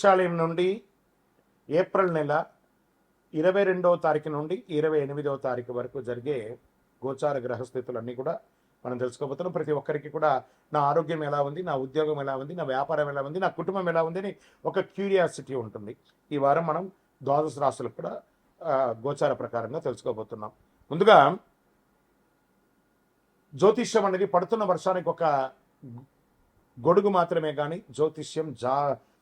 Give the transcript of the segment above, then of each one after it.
జ్యోతిషాలయం నుండి ఏప్రిల్ నెల 22వ తారీఖు నుండి 28వ తారీఖు వరకు జరిగే గోచార గ్రహస్థితులన్నీ కూడా మనం తెలుసుకోబోతున్నాం. ప్రతి ఒక్కరికి కూడా నా ఆరోగ్యం ఎలా ఉంది, నా ఉద్యోగం ఎలా ఉంది, నా వ్యాపారం ఎలా ఉంది, నా కుటుంబం ఎలా ఉంది అని ఒక క్యూరియాసిటీ ఉంటుంది. ఈ వారం మనం ద్వాదశ రాశులకు కూడా గోచార ప్రకారంగా తెలుసుకోబోతున్నాం. ముందుగా జ్యోతిష్యం అనేది పడుతున్న వర్షానికి ఒక గొడుగు మాత్రమే కానీ జ్యోతిష్యం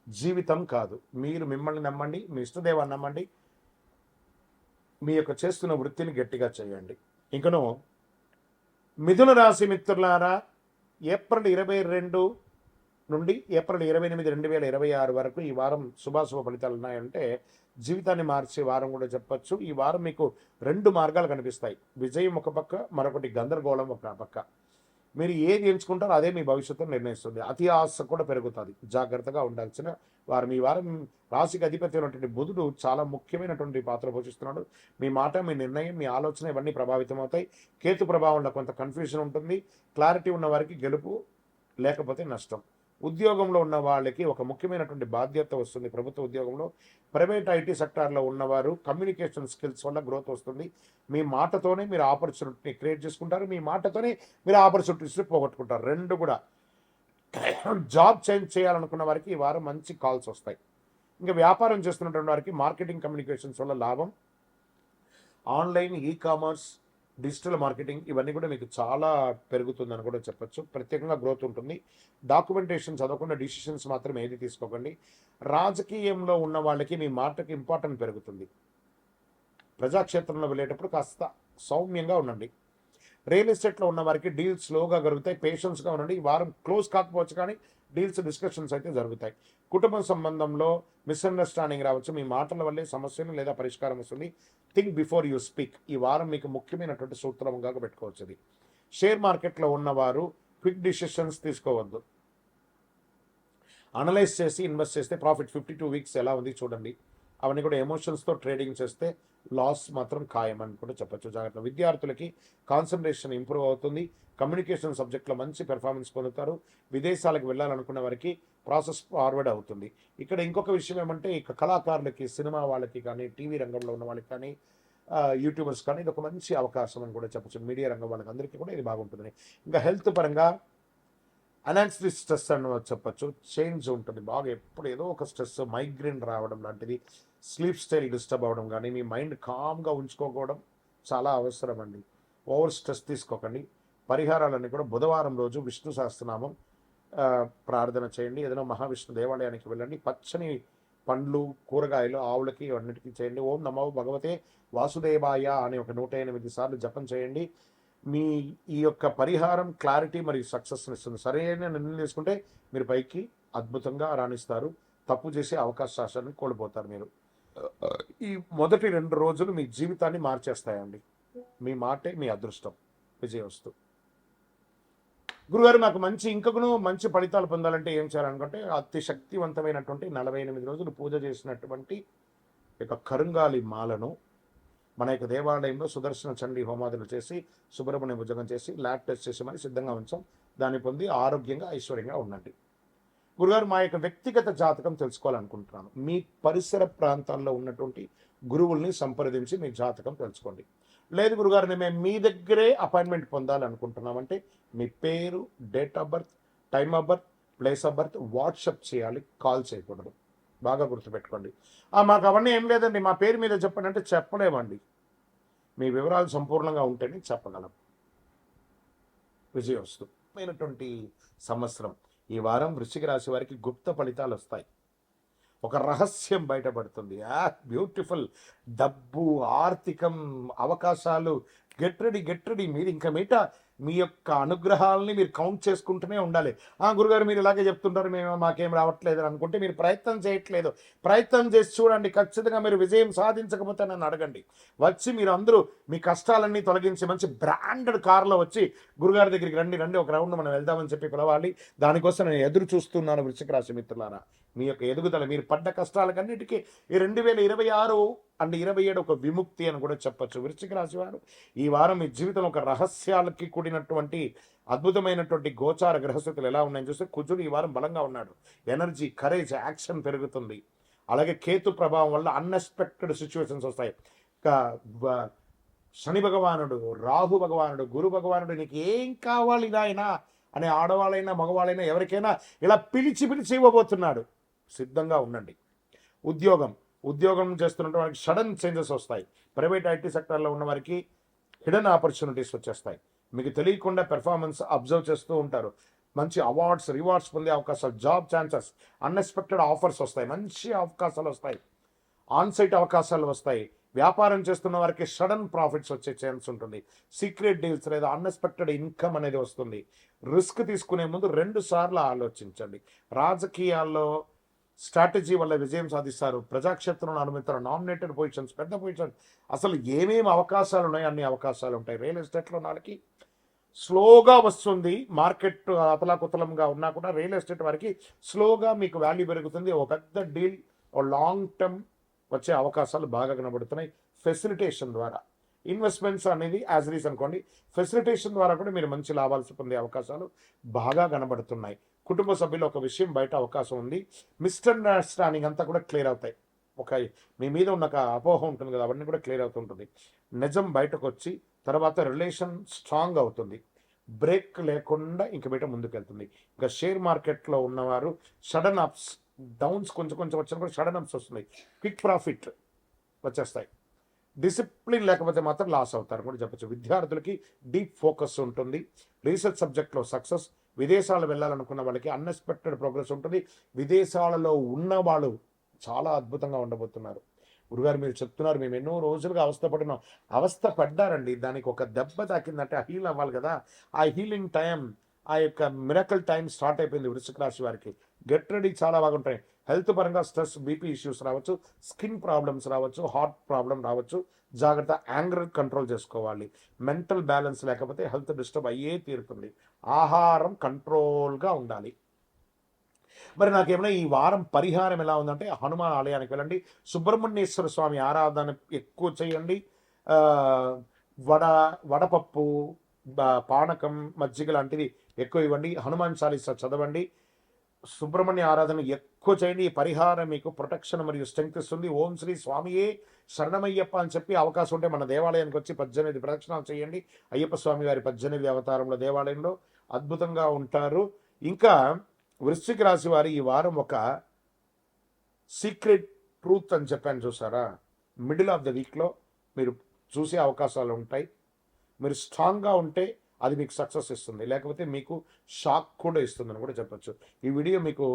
జీవితం కాదు. మీరు మిమ్మల్ని నమ్మండి, మీ ఇష్టదేవాన్ని నమ్మండి, మీ యొక్క చేస్తున్న వృత్తిని గట్టిగా చేయండి. ఇంకను మిథున రాశి మిత్రులారా, ఏప్రిల్ 22 నుండి ఏప్రిల్ 28, 2026 వరకు ఈ వారం శుభాశుభ ఫలితాలు ఉన్నాయంటే జీవితాన్ని మార్చే వారం కూడా చెప్పచ్చు. ఈ వారం మీకు 2 మార్గాలు కనిపిస్తాయి. విజయం ఒక పక్క, మరొకటి గందరగోళం ఒక పక్క. మీరు ఏది ఎంచుకుంటారో అదే మీ భవిష్యత్తును నిర్ణయిస్తుంది. అతి ఆశ కూడా పెరుగుతుంది. జాగ్రత్తగా ఉండాల్సిన వారం. ఈ వారం రాశికి అధిపతి అయినటువంటి బుధుడు చాలా ముఖ్యమైనటువంటి పాత్ర పోషిస్తున్నాడు. మీ మాట, మీ నిర్ణయం, మీ ఆలోచన ఇవన్నీ ప్రభావితం అవుతాయి. కేతు ప్రభావంలో కొంత కన్ఫ్యూజన్ ఉంటుంది. క్లారిటీ ఉన్న వారికి గెలుపు, లేకపోతే నష్టం. ఉద్యోగంలో ఉన్న వాళ్ళకి ఒక ముఖ్యమైనటువంటి బాధ్యత వస్తుంది. ప్రభుత్వ ఉద్యోగంలో, ప్రైవేట్ ఐటీ సెక్టార్లో ఉన్నవారు కమ్యూనికేషన్ స్కిల్స్ వల్ల గ్రోత్ వస్తుంది. మీ మాటతోనే మీరు ఆపర్చునిటీని క్రియేట్ చేసుకుంటారు. మీ మాటతోనే మీరు ఆపర్చునిటీస్ని పోగొట్టుకుంటారు. 2 కూడా. జాబ్ చేంజ్ చేయాలనుకున్న వారికి ఈ వారం మంచి కాల్స్ వస్తాయి. ఇంకా వ్యాపారం చేస్తున్నటువంటి వారికి మార్కెటింగ్ కమ్యూనికేషన్స్ వల్ల లాభం. ఆన్లైన్, ఈ-కామర్స్, డిజిటల్ మార్కెటింగ్ ఇవన్నీ కూడా మీకు చాలా పెరుగుతుందని కూడా చెప్పచ్చు. ప్రత్యేకంగా గ్రోత్ ఉంటుంది. డాక్యుమెంటేషన్ చదవకుండా డిసిషన్స్ మాత్రం ఏది తీసుకోకండి. రాజకీయంలో ఉన్న వాళ్ళకి మీ మాటకి ఇంపార్టెంట్ పెరుగుతుంది. ప్రజాక్షేత్రంలో వెళ్ళేటప్పుడు కాస్త సౌమ్యంగా ఉండండి. రియల్ ఎస్టేట్లో ఉన్న వారికి డీల్స్ స్లోగా జరుగుతాయి. పేషెన్స్గా ఉండండి. ఈ వారం క్లోజ్ కాకపోవచ్చు కానీ డీల్స్ డిస్కషన్స్ అయితే జరుగుతాయి. కుటుంబ సంబంధంలో మిస్అండర్స్టాండింగ్ రావచ్చు. మీ మాటల వల్లే సమస్యలు లేదా పరిష్కారం వస్తుంది. Think before you speak. ఈ వారం మీకు ముఖ్యమైనటువంటి సూత్రంగా పెట్టుకోవచ్చు. ఇది షేర్ మార్కెట్లో ఉన్నవారు క్విక్ డిసిషన్స్ తీసుకోవద్దు. అనలైజ్ చేసి ఇన్వెస్ట్ చేస్తే ప్రాఫిట్ 52 వీక్స్ ఎలా ఉంది చూడండి. అవన్నీ కూడా ఎమోషన్స్తో ట్రేడింగ్ చేస్తే లాస్ మాత్రం ఖాయం అని కూడా చెప్పచ్చు. జాగ్రత్త. విద్యార్థులకి కాన్సన్ట్రేషన్ ఇంప్రూవ్ అవుతుంది. కమ్యూనికేషన్ సబ్జెక్ట్లో మంచి పెర్ఫార్మెన్స్ పొందుతారు. విదేశాలకు వెళ్ళాలనుకున్న వారికి ప్రాసెస్ ఫార్వర్డ్ అవుతుంది. ఇక్కడ ఇంకొక విషయం ఏమంటే, ఇక కళాకారులకి, సినిమా వాళ్ళకి కానీ, టీవీ రంగంలో ఉన్న వాళ్ళకి కానీ, యూట్యూబర్స్ కానీ ఇది ఒక మంచి అవకాశం అని కూడా చెప్పచ్చు. మీడియా రంగం వాళ్ళకి అందరికీ కూడా ఇది బాగుంటుంది. ఇంకా హెల్త్ పరంగా అనాక్సిటీ స్ట్రెస్ అని చెప్పచ్చు. చేంజ్ ఉంటుంది బాగా. ఎప్పుడు ఏదో ఒక స్ట్రెస్, మైగ్రేన్ రావడం లాంటిది, స్లీప్ స్టైల్ డిస్టర్బ్ అవ్వడం కానీ, మీ మైండ్ కామ్గా ఉంచుకోవడం చాలా అవసరం అండి. ఓవర్ స్ట్రెస్ తీసుకోకండి. పరిహారాలన్నీ కూడా బుధవారం రోజు విష్ణు సహస్రనామం ప్రార్థన చేయండి. ఏదైనా మహావిష్ణు దేవాలయానికి వెళ్ళండి. పచ్చని పండ్లు, కూరగాయలు ఆవులకి అన్నిటికీ చేయండి. ఓం నమో భగవతే వాసుదేవాయ అని ఒక 108 సార్లు జపం చేయండి. మీ ఈ యొక్క పరిహారం క్లారిటీ మరియు సక్సెస్ని ఇస్తుంది. సరైన నిర్ణయం తీసుకుంటే మీరు పైకి అద్భుతంగా రాణిస్తారు. తప్పు చేసే అవకాశాన్ని కోల్పోతారు. మీరు ఈ మొదటి 2 రోజులు మీ జీవితాన్ని మార్చేస్తాయండి. మీ మాటే మీ అదృష్టం. విజయవస్తు. గురుగారు, మాకు ఇంకను మంచి ఫలితాలు పొందాలంటే ఏం చేయాలనుకుంటే, అతి శక్తివంతమైనటువంటి 48 రోజులు పూజ చేసినటువంటి యొక్క కరుంగాలి మాలను మన యొక్క దేవాలయంలో సుదర్శన చండీ హోమాదులు చేసి, సుబ్రహ్మణ్య భుజంగం చేసి, ల్యాబ్ టెస్ట్ చేసి మరి సిద్ధంగా ఉంచాం. దాన్ని పొంది ఆరోగ్యంగా, ఐశ్వర్యంగా ఉండండి. గురుగారు, మా యొక్క వ్యక్తిగత జాతకం తెలుసుకోవాలనుకుంటున్నాను. మీ పరిసర ప్రాంతాల్లో ఉన్నటువంటి గురువుల్ని సంప్రదించి మీ జాతకం తెలుసుకోండి. లేదు గురుగారు, మేము మీ దగ్గరే అపాయింట్మెంట్ పొందాలనుకుంటున్నామంటే మీ పేరు, date of birth, time of birth, place of birth WhatsApp చేయాలి. కాల్ చేయకూడదు. బాగా గుర్తుపెట్టుకోండి. మాకు అవన్నీ ఏం లేదండి, మా పేరు మీద చెప్పండి అంటే చెప్పలేమండి. మీ వివరాలు సంపూర్ణంగా ఉంటేనే చెప్పగలం. విజయవస్తు. అయినటువంటి సంవత్సరం. ఈ వారం వృశ్చిక రాశి వారికి గుప్త ఫలితాలు వస్తాయి. ఒక రహస్యం బయటపడుతుంది. బ్యూటిఫుల్. డబ్బు, ఆర్థికం, అవకాశాలు. Get ready. మీరు ఇంకా మీ యొక్క అనుగ్రహాలని మీరు కౌంట్ చేసుకుంటూనే ఉండాలి. గురుగారు మీరు ఇలాగే చెప్తుంటారు, మాకేం రావట్లేదు అని అనుకుంటే మీరు ప్రయత్నం చేయట్లేదు. ప్రయత్నం చేసి చూడండి. ఖచ్చితంగా మీరు విజయం సాధించకపోతే నన్ను అడగండి. వచ్చి మీరు అందరూ మీ కష్టాలన్నీ తొలగించి మంచి బ్రాండెడ్ కార్లో వచ్చి గురుగారి దగ్గరికి రండి, ఒక రౌండ్ మనం వెళ్దామని చెప్పి పిలవాలి. దానికోసం నేను ఎదురు చూస్తున్నాను వృశ్చిక రాశి మిత్రులారా. మీ యొక్క ఎదుగుదల, మీరు పడ్డ కష్టాలకన్నిటికీ ఈ 2026 అండ్ 27 ఒక విముక్తి అని కూడా చెప్పొచ్చు. వృశ్చిక రాశి వారు ఈ వారం మీ జీవితం ఒక రహస్యాలకి కూడినటువంటి అద్భుతమైనటువంటి గోచార గ్రహస్థితులు ఎలా ఉన్నాయని చూస్తే కుజుడు ఈ వారం బలంగా ఉన్నాడు. ఎనర్జీ, కరేజ్, యాక్షన్ పెరుగుతుంది. అలాగే కేతు ప్రభావం వల్ల అన్ఎక్స్పెక్టెడ్ సిచ్యువేషన్స్ వస్తాయి. శని భగవానుడు, రాహు భగవానుడు, గురు భగవానుడు నీకు ఏం కావాలి నాయనా అనే ఆడవాళ్ళైనా మగవాళ్ళైనా ఎవరికైనా ఇలా పిలిచి ఇవ్వబోతున్నాడు. సిద్ధంగా ఉండండి. ఉద్యోగం చేస్తున్న వారికి సడన్ చేంజెస్ వస్తాయి. ప్రైవేట్ ఐటీ సెక్టర్లో ఉన్న వారికి హిడెన్ ఆపర్చునిటీస్ వచ్చేస్తాయి. మీకు తెలియకుండా పెర్ఫార్మెన్స్ అబ్జర్వ్ చేస్తూ ఉంటారు. మంచి రివార్డ్స్ పొందే అవకాశాలు, జాబ్ ఛాన్సెస్, అన్ఎక్స్పెక్టెడ్ ఆఫర్స్ వస్తాయి. మంచి అవకాశాలు వస్తాయి. ఆన్సైట్ అవకాశాలు వస్తాయి. వ్యాపారం చేస్తున్న వారికి సడన్ ప్రాఫిట్స్ వచ్చే ఛాన్స్ ఉంటుంది. సీక్రెట్ డీల్స్ లేదా అన్ఎక్స్పెక్టెడ్ ఇన్కమ్ అనేది వస్తుంది. రిస్క్ తీసుకునే ముందు 2 సార్లు ఆలోచించండి. రాజకీయాల్లో స్ట్రాటజీ వల్ల విజయం సాధిస్తారు. ప్రజాక్షేత్రంలో అనుమతిస్తారు. నామినేటెడ్ పొజిషన్స్, పెద్ద పొజిషన్స్, అసలు ఏమేమి అవకాశాలు ఉన్నాయో అన్ని అవకాశాలు ఉంటాయి. రియల్ ఎస్టేట్లో వాళ్ళకి స్లోగా వస్తుంది. మార్కెట్ అతలాకుతలంగా ఉన్నా కూడా రియల్ ఎస్టేట్ వారికి స్లోగా మీకు వాల్యూ పెరుగుతుంది. ఒక పెద్ద డీల్, ఓ లాంగ్ టర్మ్ వచ్చే అవకాశాలు బాగా కనబడుతున్నాయి. ఫెసిలిటేషన్ ద్వారా ఇన్వెస్ట్మెంట్స్ అనేది యాజ్ రీస్ అనుకోండి. ఫెసిలిటేషన్ ద్వారా కూడా మీరు మంచి లాభాలు పొందే అవకాశాలు బాగా కనబడుతున్నాయి. కుటుంబ సభ్యులు ఒక విషయం బయట అవకాశం ఉంది. మిస్అండర్స్టాండింగ్ అంతా కూడా క్లియర్ అవుతాయి. మీ మీద ఉన్న ఒక అపోహ ఉంటుంది కదా, అవన్నీ కూడా క్లియర్ అవుతుంటుంది. నిజం బయటకు వచ్చి తర్వాత రిలేషన్ స్ట్రాంగ్ అవుతుంది. బ్రేక్ లేకుండా ఇంక బయట ముందుకెళ్తుంది. ఇంకా షేర్ మార్కెట్లో ఉన్నవారు సడన్ అప్స్, డౌన్స్ కొంచెం వచ్చినా కూడా సడన్ అప్స్ వస్తున్నాయి. క్విక్ ప్రాఫిట్ వచ్చేస్తాయి. డిసిప్లిన్ లేకపోతే మాత్రం లాస్ అవుతారు కూడా చెప్పచ్చు. విద్యార్థులకి డీప్ ఫోకస్ ఉంటుంది. రీసెర్చ్ సబ్జెక్ట్లో సక్సెస్. విదేశాలు వెళ్ళాలనుకున్న వాళ్ళకి అన్ఎక్స్పెక్టెడ్ ప్రోగ్రెస్ ఉంటుంది. విదేశాలలో ఉన్నవాళ్ళు చాలా అద్భుతంగా ఉండబోతున్నారు. గురుగారు మీరు చెప్తున్నారు మేము ఎన్నో రోజులుగా అవస్థ పడ్డారండి. దానికి ఒక దెబ్బ తాకిందంటే ఆ హీల్ అవ్వాలి కదా. ఆ హీలింగ్ టైం, ఆ యొక్క మిరకల్ టైం స్టార్ట్ అయిపోయింది వృశ్చిక రాశి వారికి. గెట్ రెడీ, చాలా బాగుంటాయి. హెల్త్ పరంగా స్ట్రెస్, బీపీ ఇష్యూస్ రావచ్చు, స్కిన్ ప్రాబ్లమ్స్ రావచ్చు, హార్ట్ ప్రాబ్లం రావచ్చు. జాగ్రత్త, యాంగర్ కంట్రోల్ చేసుకోవాలి. మెంటల్ బ్యాలెన్స్ లేకపోతే హెల్త్ డిస్టర్బ్ అయ్యే తీరుతుంది. ఆహారం కంట్రోల్గా ఉండాలి. మరి నాకేమైనా ఈ వారం పరిహారం ఎలా ఉందంటే హనుమాన్ ఆలయానికి వెళ్ళండి. సుబ్రహ్మణ్యేశ్వర స్వామి ఆరాధన ఎక్కువ చేయండి. వడపప్పు, పానకం, మజ్జిగ లాంటివి ఎక్కువ ఇవ్వండి. హనుమాన్ చాలీసా చదవండి. సుబ్రహ్మణ్య ఆరాధన ఎక్కువ చేయండి. ఈ పరిహారం మీకు ప్రొటెక్షన్ మరియు స్ట్రెంగ్త్ ఇస్తుంది. ఓం శ్రీ స్వామియే శరణమయ్యప్ప అని చెప్పి అవకాశం ఉంటే మన దేవాలయానికి వచ్చి 18 ప్రదక్షిణాలు చేయండి. అయ్యప్ప స్వామి వారి 18 అవతారంలో దేవాలయంలో అద్భుతంగా ఉంటారు. ఇంకా వృశ్చిక రాశి వారి ఈ వారం ఒక సీక్రెట్ ట్రూత్ అని చెప్పాను చూసారా, మిడిల్ ఆఫ్ ద వీక్లో మీరు చూసే అవకాశాలు ఉంటాయి. మీరు స్ట్రాంగ్గా ఉంటే అది మీకు సక్సెస్ ఇస్తుంది, లేకపోతే మీకు షాక్ కూడా ఇస్తుందని కూడా చెప్పచ్చు. ఈ వీడియో మీకు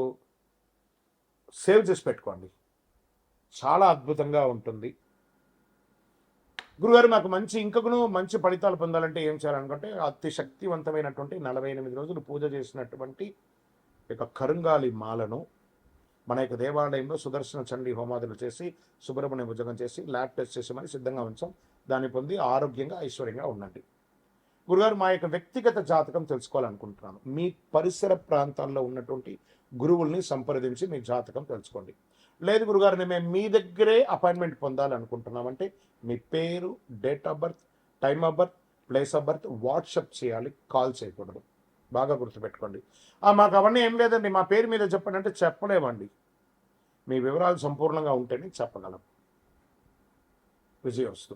సేవ్ చేసి పెట్టుకోండి, చాలా అద్భుతంగా ఉంటుంది. గురుగారు మాకు మంచి ఫలితాలు పొందాలంటే ఏం చేయాలనుకుంటే అతి శక్తివంతమైనటువంటి 48 రోజులు పూజ చేసినటువంటి యొక్క కరుంగాలి మాలను మన యొక్క దేవాలయంలో సుదర్శన చండీ హోమాదులు చేసి సుబ్రహ్మణ్య భుజంగం చేసి ల్యాబ్ టెస్ట్ చేసి మరి సిద్ధంగా ఉంచాం. దాన్ని పొంది ఆరోగ్యంగా ఐశ్వర్యంగా ఉండండి. గురుగారు మా యొక్క వ్యక్తిగత జాతకం తెలుసుకోవాలనుకుంటున్నాను. మీ పరిసర ప్రాంతాల్లో ఉన్నటువంటి గురువుల్ని సంప్రదించి మీ జాతకం తెలుసుకోండి. లేదు గురుగారు మేము మీ దగ్గరే అపాయింట్మెంట్ పొందాలనుకుంటున్నామంటే మీ పేరు, date of birth, time of birth, place of birth WhatsApp చేయాలి, కాల్ చేయకూడదు. బాగా గుర్తుపెట్టుకోండి. మాకు అవన్నీ ఏం లేదండి, మా పేరు మీద చెప్పండి అంటే చెప్పలేమండి. మీ వివరాలు సంపూర్ణంగా ఉంటేనే చెప్పగలం. విజయోస్తు.